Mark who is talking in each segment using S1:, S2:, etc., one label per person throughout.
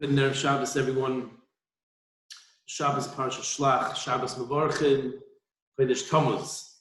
S1: Good Erev Shabbos, everyone. Shabbos Parshas Shelach, Shabbos Mevorchim, Chodesh Tammuz.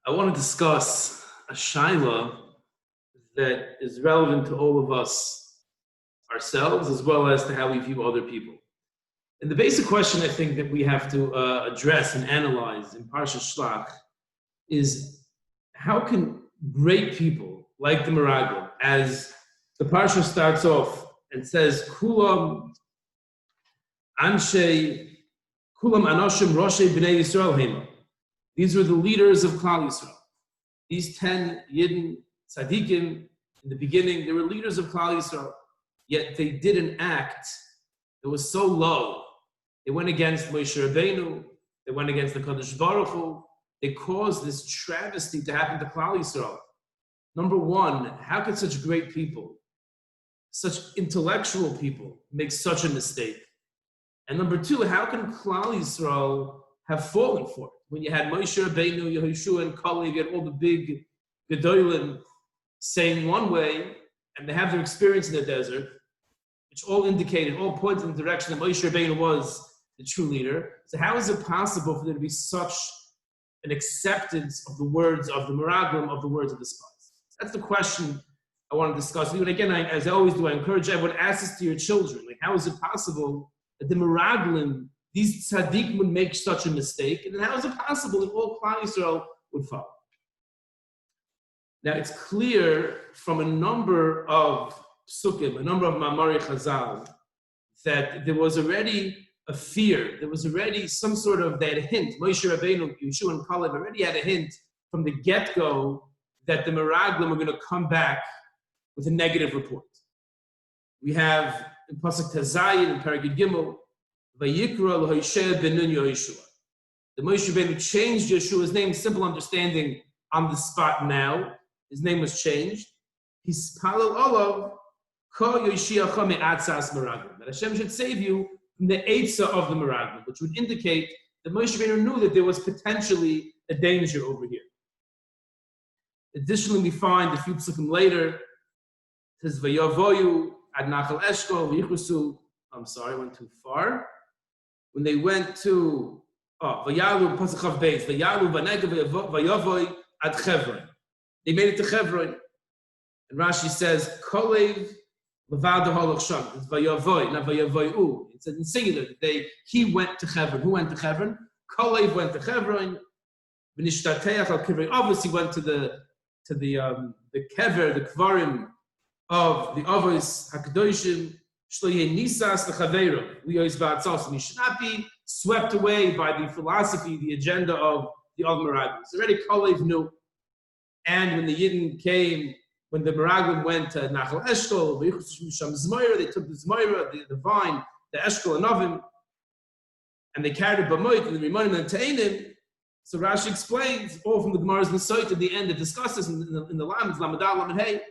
S1: I want to discuss a shaila that is relevant to all of us, ourselves, as well as to how we view other people. And the basic question I think that we have to address and analyze in Parshas Shelach is how can great people like the Meraglim, as the Parsha starts off and says, Kulam Anshei, Kulam Anoshim Roshei B'nai Yisrael Hema. These were the leaders of Klal Yisrael. These 10 Yidden Tzadikim, in the beginning, they were leaders of Klal Yisrael. Yet they did an act that was so low. They went against Moshe Rabbeinu. They went against the Kadosh Baruch Hu. They caused this travesty to happen to Klal Yisrael. Number one, how could such great people, such intellectual people, make such a mistake? And number two, how can Klal Yisrael have fallen for it? When you had Moshe Rabbeinu, Yehoshua, and Kalev, you had all the big Gedolim saying one way, and they have their experience in the desert, which all indicated, all pointed in the direction that Moshe Rabbeinu was the true leader. So how is it possible for there to be such an acceptance of the words of the Meraglim, of the words of the spies? That's the question I want to discuss with you. And again, as I always do, I encourage everyone, ask this to your children. Like, how is it possible that the Meraglim, these tzaddik, would make such a mistake? And then how is it possible that all Klal Yisrael would follow? Now, it's clear from a number of psukim, a number of Ma'amari Chazal, that there was already a fear. There was already some sort of, they had a hint. Moshe Rabbeinu, Yehoshua, and Kalev already had a hint from the get-go that the Meraglim were going to come back with a negative report. We have in Pasuk Tazayin and Paragid Gimel, Vayikra l'Hosheh benun Yehoshua. The Moshe Rabbeinu changed Yeshua's name, simple understanding on the spot now. His name was changed. Hispalel olav ko Yoshiacha me'atzas Meraglim. That Hashem should save you from the Eitzah of the Meraglim, which would indicate that Moshe Rabbeinu knew that there was potentially a danger over here. Additionally, we find a few psukim later, it says, Vayavoyu ad Nachal Eshkol, V'yichusu, I'm sorry, I went too far. When they went to, Vayalu, Pasuk Chav Beis, Vayalu, Vanegav, Vayavoy ad Chevron. They made it to Chevron. And Rashi says, Kolev, Levad Holoch Sham. It's Vayavoy, not Vayavoyu. It says in singular, he went to Chevron. Who went to Chevron? Kolev went to Chevron. V'nishtateach al Kivri. Obviously went to the kever, the kvarim of the avos hakadoshim. Shloyeh nisas lechaveiro liyos ba'atzos. And he should not be swept away by the philosophy, the agenda of the Old Meraglim. So already Kalev knew. And when the Yidden came, when the Meraglim went to Nachal Eshkol, they took the Zmoira, the vine, the Eshkol and Ovim, and they carried a Bamoit and the Rimonim and Ta'anim. So Rashi explains, all from the Gemara's Nesayt at the end, it discusses in the Lamed, Lamadal, Lamed Hey,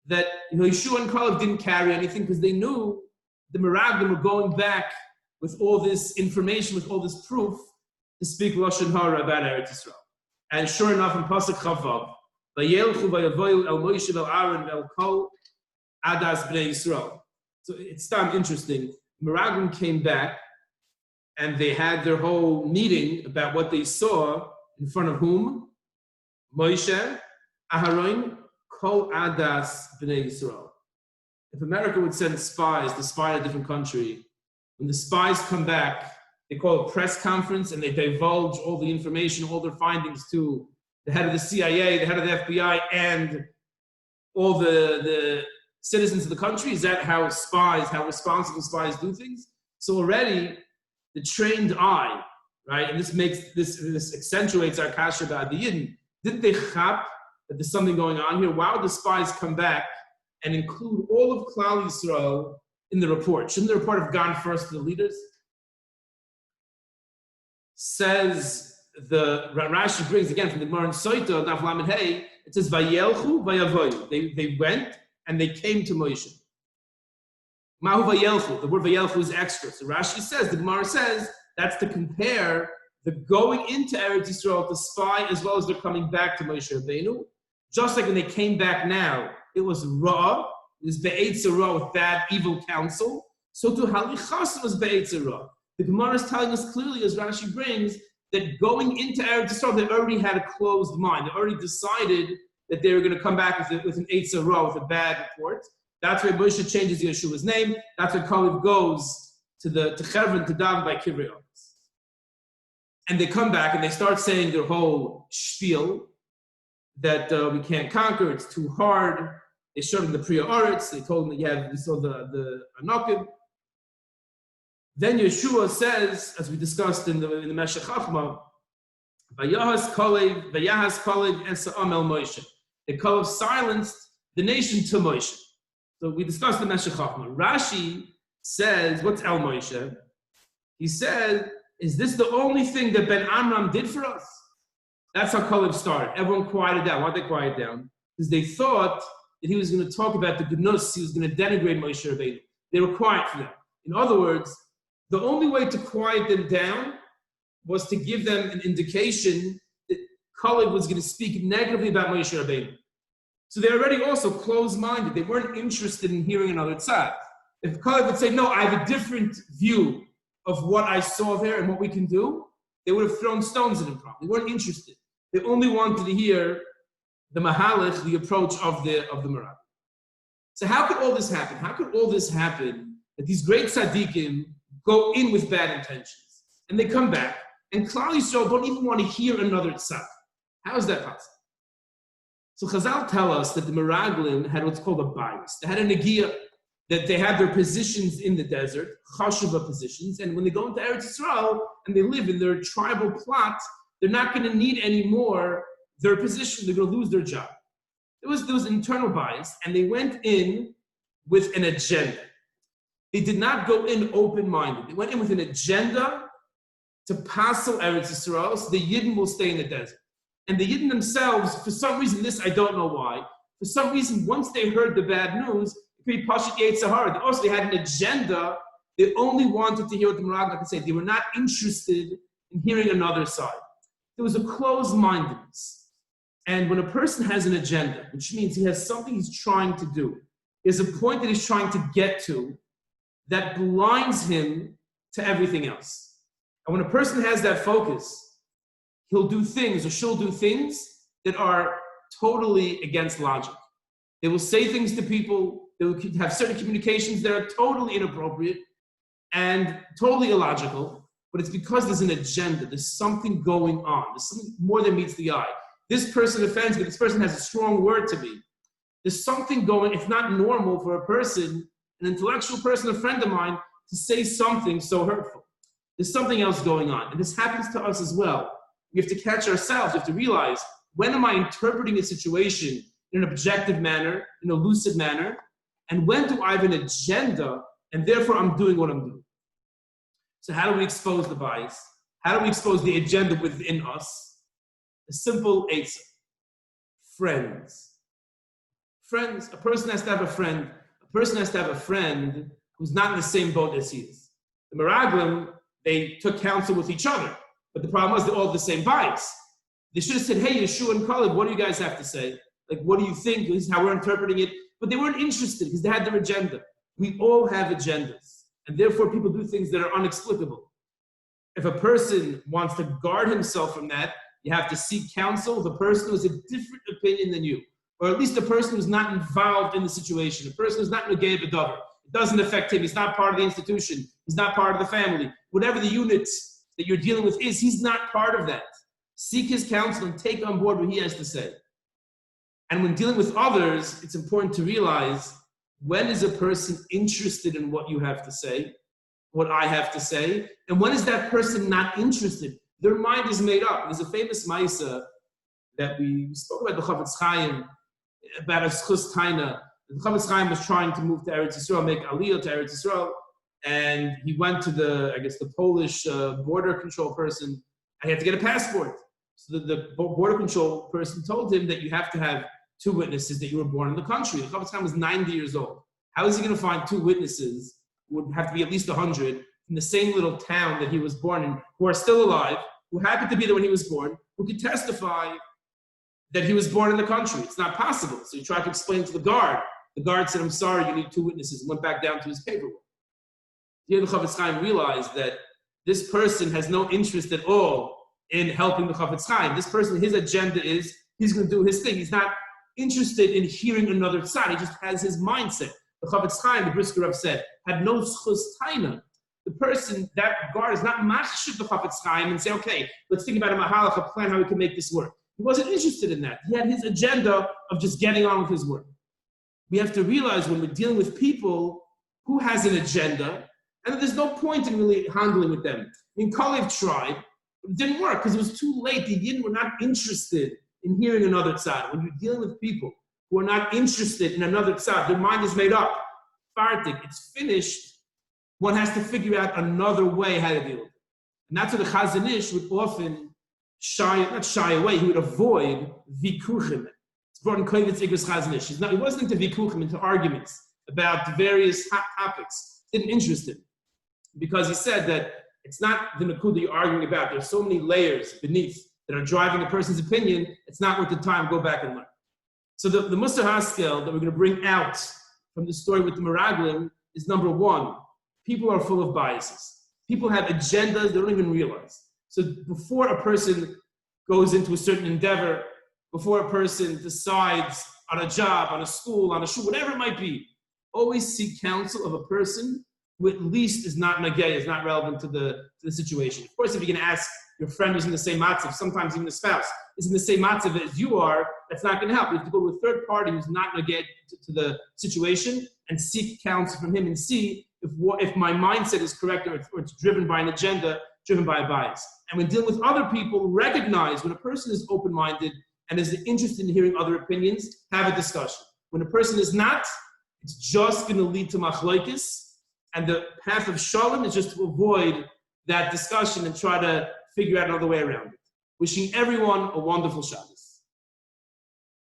S1: that Yehoshua and Kalev didn't carry anything because they knew the Meraglim were going back with all this information, with all this proof, to speak Lashon Hara about Eretz Yisrael. And sure enough, in Pasuk Chavav, Vayelchu vayavoyu el Moshe el Aaron el Kol Adas Bnei Yisrael. So it's interesting. Meraglim came back, and they had their whole meeting about what they saw in front of whom? Moshe, Aharon, Kol Adas B'nai Yisrael. If America would send spies to spy in a different country, when the spies come back, they call a press conference and they divulge all the information, all their findings to the head of the CIA, the head of the FBI, and all the citizens of the country. Is that how responsible spies do things? So already, the trained eye, right? And this accentuates our kasha about the Yidden. Didn't they chap that there's something going on here? Why would the spies come back and include all of Klal Yisrael in the report? Shouldn't the report have gone first to the leaders? Says the Rashi brings again from the Gemara in Soita, Daf Lamed Hey, it says Vayelchu Vayavoyu. They went and they came to Moshe. Mahu Vayelchu, the word Vayelchu is extra. So Rashi says, the Gemara says, that's to compare the going into Eretz Yisrael to spy as well as they're coming back to Moshe Rabbeinu. Just like when they came back now, it was Ra, is be'etz ra with bad, evil counsel. So too halichas was be'etz ra. The Gemara is telling us clearly, as Rashi brings, that going into Eretz Yisrael, they already had a closed mind. They already decided that they were going to come back with an eitz ra, with a bad report. That's why Moshe changes Yeshua's name. That's why Kalev goes to Hebron to daven by Kivrei Oretz. And they come back and they start saying their whole spiel that we can't conquer, it's too hard. They showed him the Priya Oretz. They told him that we saw the Anakim. Then Yeshua says, as we discussed in the Meshech Chachma, Vayahas Kalev Esa Amel Moshe. The Kalev silenced the nation to Moshe. So we discussed the Meshech Chachma. Rashi says, what's El Moshe? He said, is this the only thing that Ben Amram did for us? That's how Kalev started. Everyone quieted down. Why'd they quiet down? Because they thought that he was going to talk about the Gnus, he was going to denigrate Moshe Rabbeinu. They were quiet for that. In other words, the only way to quiet them down was to give them an indication that Kalev was going to speak negatively about Moshe Rabbeinu. So they're already also closed-minded. They weren't interested in hearing another tzad. If Kalev would say, no, I have a different view of what I saw there and what we can do, they would have thrown stones at him probably. They weren't interested. They only wanted to hear the mahalach, the approach of the Merab. So how could all this happen? How could all this happen that these great tzaddikim go in with bad intentions and they come back and Klal Yisrael don't even want to hear another tzad? How is that possible? So Chazal tell us that the Meraglim had what's called a bias. They had a negiah, that they had their positions in the desert, chashuva positions, and when they go into Eretz Yisrael and they live in their tribal plot, they're not going to need anymore their position. They're going to lose their job. There was an internal bias, and they went in with an agenda. They did not go in open-minded. They went in with an agenda to passel Eretz Yisrael, so the Yidden will stay in the desert. And the Yidden themselves, for some reason, this I don't know why, for some reason, once they heard the bad news, it could be Pashut Yetzirah. They also had an agenda. They only wanted to hear what the Meraglim could say. They were not interested in hearing another side. There was a closed-mindedness. And when a person has an agenda, which means he has something he's trying to do, he has a point that he's trying to get to that blinds him to everything else. And when a person has that focus, he'll do things or she'll do things that are totally against logic. They will say things to people, they will have certain communications that are totally inappropriate and totally illogical, but it's because there's an agenda, there's something going on, there's something more than meets the eye. This person offends me, this person has a strong word to me. There's something going, it's not normal for a person, an intellectual person, a friend of mine, to say something so hurtful. There's something else going on, and this happens to us as well. We have to catch ourselves, we have to realize, when am I interpreting a situation in an objective manner, in a lucid manner, and when do I have an agenda, and therefore I'm doing what I'm doing? So how do we expose the bias? How do we expose the agenda within us? A simple answer. Friends. Friends. A person has to have a friend. A person has to have a friend who's not in the same boat as he is. The Meraglim, they took counsel with each other. But the problem was they all had the same bias. They should have said, hey, Yeshua and Kalev, what do you guys have to say? Like, what do you think? This is how we're interpreting it. But they weren't interested because they had their agenda. We all have agendas. And therefore, people do things that are inexplicable. If a person wants to guard himself from that, you have to seek counsel with a person who has a different opinion than you. Or at least a person who's not involved in the situation. A person who's not negay b'davar. It doesn't affect him. He's not part of the institution. He's not part of the family. Whatever the unit that you're dealing with is, he's not part of that. Seek his counsel and take on board what he has to say. And when dealing with others, it's important to realize, when is a person interested in what you have to say, what I have to say, and when is that person not interested? Their mind is made up. There's a famous Maisa that we spoke about, the Chafetz Chaim, about a Schus Taina. The Chafetz Chaim was trying to move to Eretz Yisrael, make Aliyah to Eretz Yisrael, and he went to the Polish border control person, and he had to get a passport. So the border control person told him that you have to have 2 witnesses that you were born in the country. The Chafetz Chaim was 90 years old. How is he going to find 2 witnesses, who would have to be at least 100, in the same little town that he was born in, who are still alive, who happened to be there when he was born, who could testify that he was born in the country? It's not possible. So he tried to explain to the guard The guard said, I'm sorry, you need 2 witnesses, and went back down to his paperwork. Here the Chafetz Chaim realized that this person has no interest at all in helping the Chafetz Chaim. This person, his agenda is, he's going to do his thing. He's not interested in hearing another side. He just has his mindset. The Chafetz Chaim, the Brisker Rav said, had no schus taina. The person, that guard, is not machshir the Chafetz Chaim and say, okay, let's think about a mahalach, a plan how we can make this work. He wasn't interested in that. He had his agenda of just getting on with his work. We have to realize when we're dealing with people who has an agenda, and there's no point in really handling with them. I mean, Kalev tried, but it didn't work because it was too late. The Yidden were not interested in hearing another tzad. When you're dealing with people who are not interested in another tzad, their mind is made up. Fartik, it's finished. One has to figure out another way how to deal with it. And that's what the Chazon Ish would often not shy away, he would avoid vikuchim. It's brought in Kovetz Igros Chazon Ish. He wasn't into vikuchim, into arguments about the various topics. It didn't interest him. Because he said that it's not the nakuda you're arguing about. There's so many layers beneath that are driving a person's opinion, it's not worth the time. Go back and learn. So the Musar Haskel that we're going to bring out from the story with the Meraglim is number 1. People are full of biases. People have agendas they don't even realize. So before a person goes into a certain endeavor, before a person decides on a job, on a school, on a shul, whatever it might be, always seek counsel of a person who at least is not nagay, is not relevant to the situation. Of course, if you're going to ask your friend who's in the same matzav, sometimes even the spouse is in the same matzav as you are, that's not going to help. You have to go to a third party who's not nagay to the situation and seek counsel from him and see if my mindset is correct or it's driven by an agenda, driven by a bias. And when dealing with other people, recognize when a person is open-minded and is interested in hearing other opinions, have a discussion. When a person is not, it's just going to lead to machlokes. And the path of shalom is just to avoid that discussion and try to figure out another way around it. Wishing everyone a wonderful Shabbos.